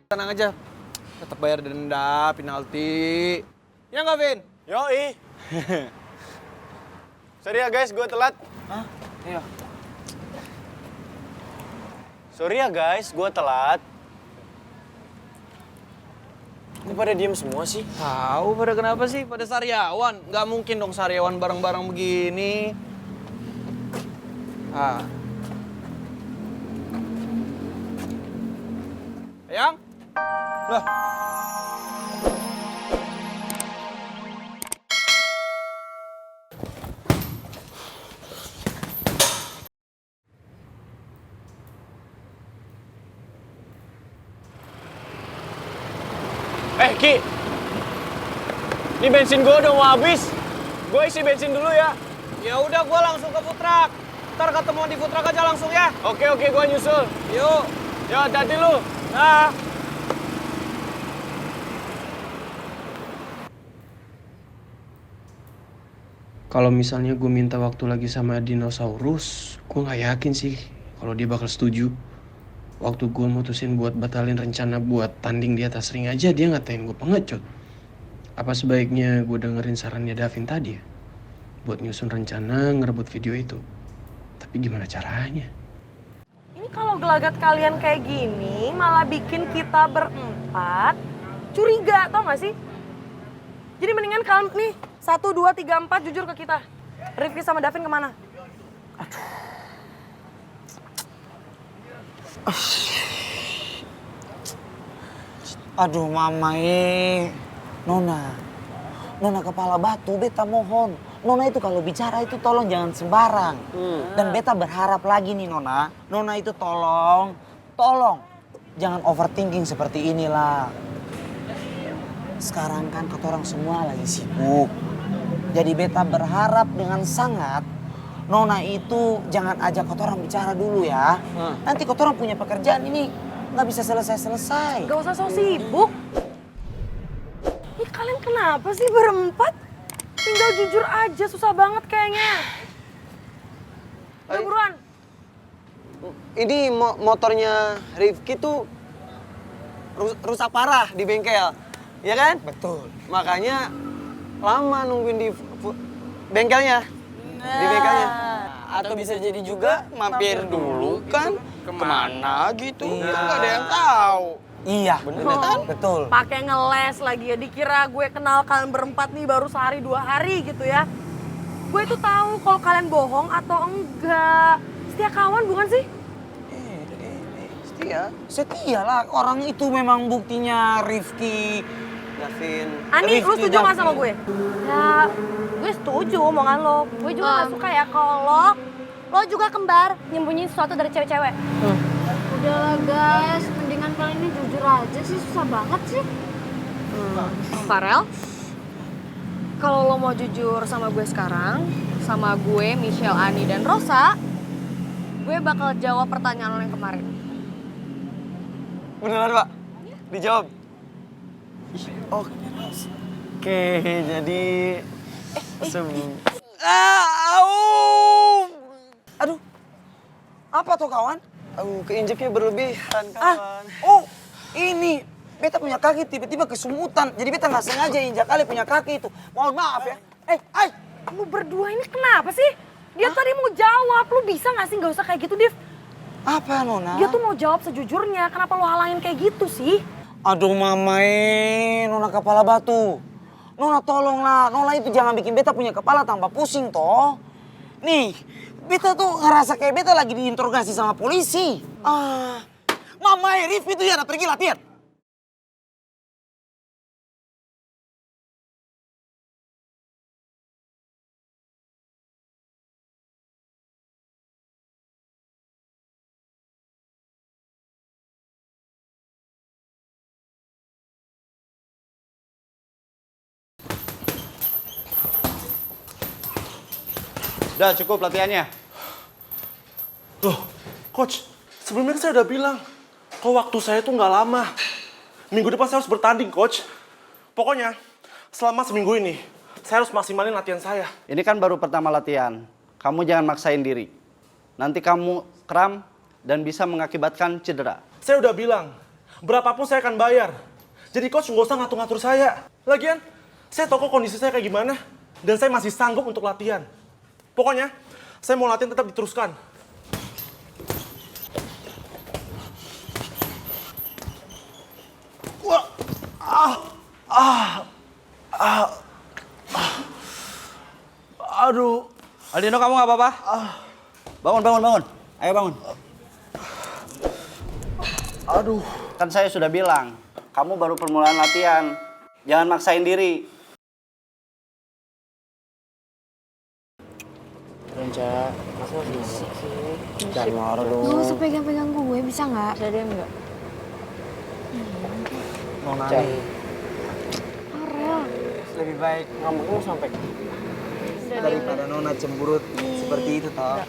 Tenang aja, tetap bayar denda, penalti. Ya nggak, Vin? Yoi. Sorry ya guys, gue telat. Hah? Iya. Sorry ya guys, gue telat. Kok pada diem semua sih? Tahu pada kenapa sih? Pada sariawan. Nggak mungkin dong sariawan bareng-bareng begini. Ah. Yang? Lah. Ki, ini bensin gue udah mau habis. Gue isi bensin dulu ya. Ya udah, gua langsung ke food truck. Ntar ketemuan di food truck aja langsung ya. Oke, gue nyusul. Yuk. Ya, hati-hati lu. Nah. Kalau misalnya gue minta waktu lagi sama dinosaurus, gue nggak yakin sih kalau dia bakal setuju. Waktu gue mutusin buat batalin rencana buat tanding di atas ring aja, dia ngatain gue pengecut. Apa sebaiknya gue dengerin sarannya Davin tadi ya? Buat nyusun rencana ngerebut video itu. Tapi gimana caranya? Ini kalau gelagat kalian kayak gini malah bikin kita berempat curiga, tau gak sih? Jadi mendingan kalian nih 1, 2, 3, 4 jujur ke kita. Rifki sama Davin kemana? Aduh mamae, Nona kepala batu, beta mohon. Nona itu kalau bicara itu tolong jangan sembarang. Dan beta berharap lagi nih Nona itu tolong jangan overthinking seperti inilah. Sekarang kan katorang semua lagi sibuk. Jadi beta berharap dengan sangat Nona itu jangan ajak katorang bicara dulu ya. Nanti katorang punya pekerjaan ini nggak bisa selesai-selesai. Gak usah so sibuk. Ini kalian kenapa sih berempat? Tinggal jujur aja, susah banget kayaknya. Udah buruan. Ini motornya Rifki tuh rusak parah di bengkel. Ya kan? Betul. Makanya lama nungguin di bengkelnya. Di bengkelnya. Atau bisa jadi juga mampir dulu kan kemana gitu. Iya. Kan nggak ada yang tahu. Iya, Bener betul. kan? Betul. Pakai ngeles lagi ya, dikira gue kenal kalian berempat nih baru sehari 2 hari gitu ya. Gue tuh tahu kalau kalian bohong atau enggak. Setia kawan bukan sih? Setia. Setia lah, orang itu memang buktinya Rifki. Davin. Ani, lu setuju nggak sama gue? Ya, gue setuju omongan lo. Gue juga gak suka ya kalau lo juga kembar nyembunyiin sesuatu dari cewek-cewek. Udahlah guys, mendingan kalian ini jujur aja sih, susah banget sih. Farel, kalau lo mau jujur sama gue sekarang, sama gue, Michelle, Ani, dan Rosa, gue bakal jawab pertanyaan lo yang kemarin. Beneran, Pak? Dijawab? Oke, jadi... Aduh, apa tuh kawan? Keinjeknya berlebihan, kawan. Ini beta punya kaki tiba-tiba kesumutan. Jadi beta nggak sengaja injak kali punya kaki itu. Mohon maaf ya. Lu berdua ini kenapa sih? Dia tadi mau jawab, lu bisa gak sih gak usah kayak gitu, Div? Apa Nona? Dia tuh mau jawab sejujurnya, kenapa lu halangin kayak gitu sih? Aduh mamae, Nona kepala batu. Nona tolonglah, Nona itu jangan bikin beta punya kepala tambah pusing toh. Nih, beta tuh ngerasa kayak beta lagi diinterogasi sama polisi. Mamae, Rifki tuh ya pergi latihan. Udah cukup latihannya. Loh, Coach, sebelumnya saya udah bilang, kalau waktu saya tuh nggak lama. Minggu depan saya harus bertanding, Coach. Pokoknya, selama seminggu ini, saya harus maksimalin latihan saya. Ini kan baru pertama latihan. Kamu jangan maksain diri. Nanti kamu kram dan bisa mengakibatkan cedera. Saya udah bilang, berapapun saya akan bayar. Jadi coach nggak usah ngatur-ngatur saya. Lagian, saya tahu kok kondisi saya kayak gimana. Dan saya masih sanggup untuk latihan. Pokoknya, saya mau latihan tetap diteruskan. Wah, aduh. Aldino, kamu nggak apa-apa? Bangun. Ayo bangun. Aduh. Kan saya sudah bilang, kamu baru permulaan latihan. Jangan maksain diri. Renca, masa berisik sih? Jangan marah dong. Gak usah pegang-pegang gue, bisa nggak? Bisa diam nggak? Nona nih, Aurel. lebih baik ngomongmu sampai daripada Nona cemburut seperti itu toh.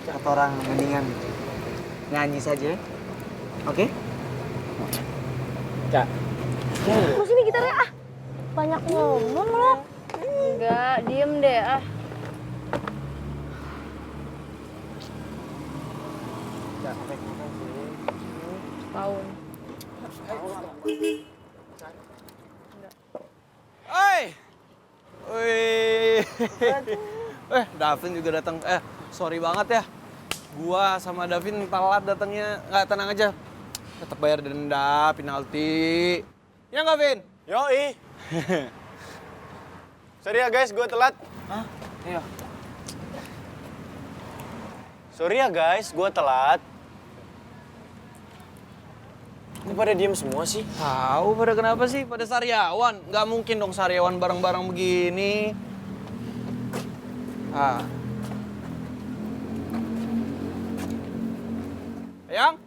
Kata orang mendingan nyanyi saja, oke? Cak. Lu sini gitarnya ah. Banyak ngomong lo. Enggak, diem deh ah. Tahun. Hai. Wih. Davin juga datang. Sorry banget ya. Gua sama Davin telat datangnya. Nggak, tenang aja. Tetap bayar denda, penalti. Ya nggak, Vin? Yoi. Sorry ya guys, gue telat. Hah? Iya. Sorry ya guys, gue telat. Kok pada diem semua sih? Tahu pada kenapa sih? Pada sariawan. Nggak mungkin dong sariawan bareng-bareng begini. Ayang?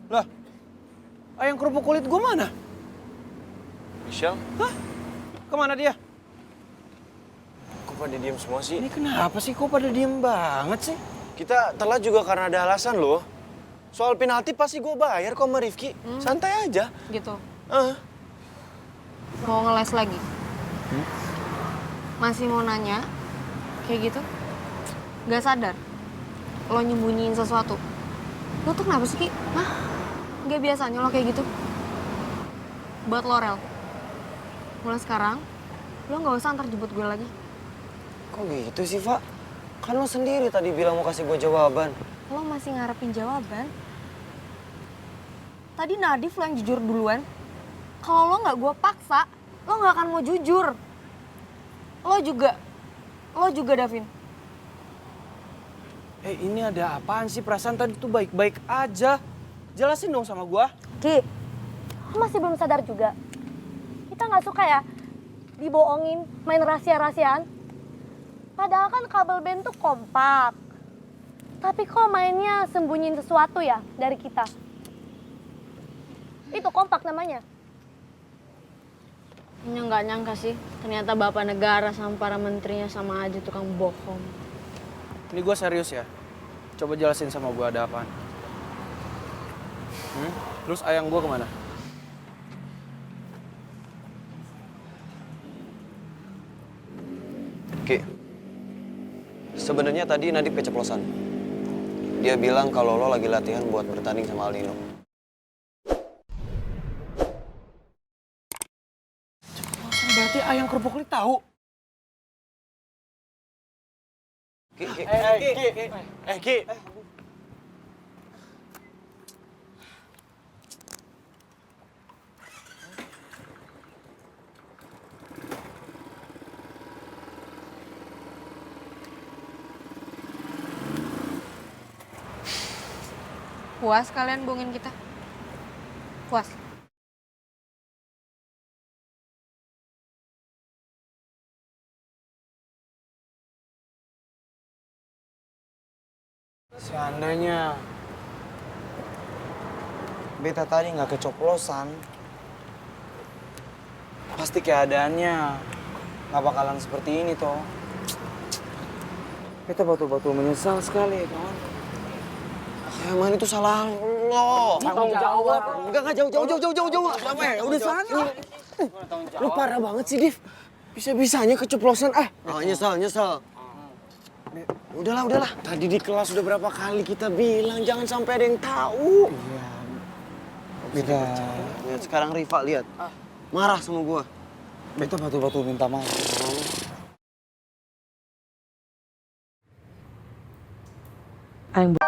Lah, ayang kerupuk kulit gua mana? Michelle, Hah? Kemana dia? kok pada diem semua sih? Ini kenapa sih? Kok pada diem banget sih? Kita telat juga karena ada alasan loh. Soal penalti pasti gue bayar kok sama Rifki. Santai aja. Gitu. Mau ngeles lagi? Masih mau nanya? Kayak gitu? Gak sadar? Lo nyembunyiin sesuatu? Lo tuh kenapa sih, Ki? Hah? Gak biasanya lo kayak gitu? Buat lo, Rel. Mulai sekarang, lo gak usah antar jemput gue lagi. Kok gitu sih, Pak? Kan lo sendiri tadi bilang mau kasih gue jawaban. Lo masih ngarepin jawaban? Tadi Nadif lo yang jujur duluan. Kalau lo nggak gue paksa, lo nggak akan mau jujur. Lo juga Davin. Ini ada apaan sih? Perasaan tadi tuh baik-baik aja. Jelasin dong sama gua. Ki, lo masih belum sadar juga. Kita nggak suka ya dibohongin, main rahasia-rahasiaan. Padahal kan kabel band tuh kompak. Tapi kok mainnya sembunyiin sesuatu ya dari kita? Itu kompak namanya. Nggak nyangka sih, ternyata bapak negara sama para menterinya sama aja tukang bohong. Ini gua serius ya. Coba jelasin sama gua ada apaan. Terus ayang gua kemana? Ki, sebenarnya tadi Nadif keceplosan. Dia bilang kalau lo lagi latihan buat bertanding sama Aldino. Berarti ayang kerupuk kulit tahu. Ki. Puas kalian bohongin kita? Puas? Seandainya beta tadi nggak keceplosan, pasti keadaannya nggak bakalan seperti ini toh. Beta betul-betul menyesal sekali ya kawan. Emang itu salah lo. Tanggung jawab. Enggak jauh. Sampai udah sana. Lu parah banget sih, Div. Bisa-bisanya keceplosan. Nyesel. Udahlah. Tadi di kelas udah berapa kali kita bilang jangan sampai ada yang tahu. Iya. Beta lihat sekarang Riva lihat. Marah sama gua. Beta batu-batu minta maaf. Aing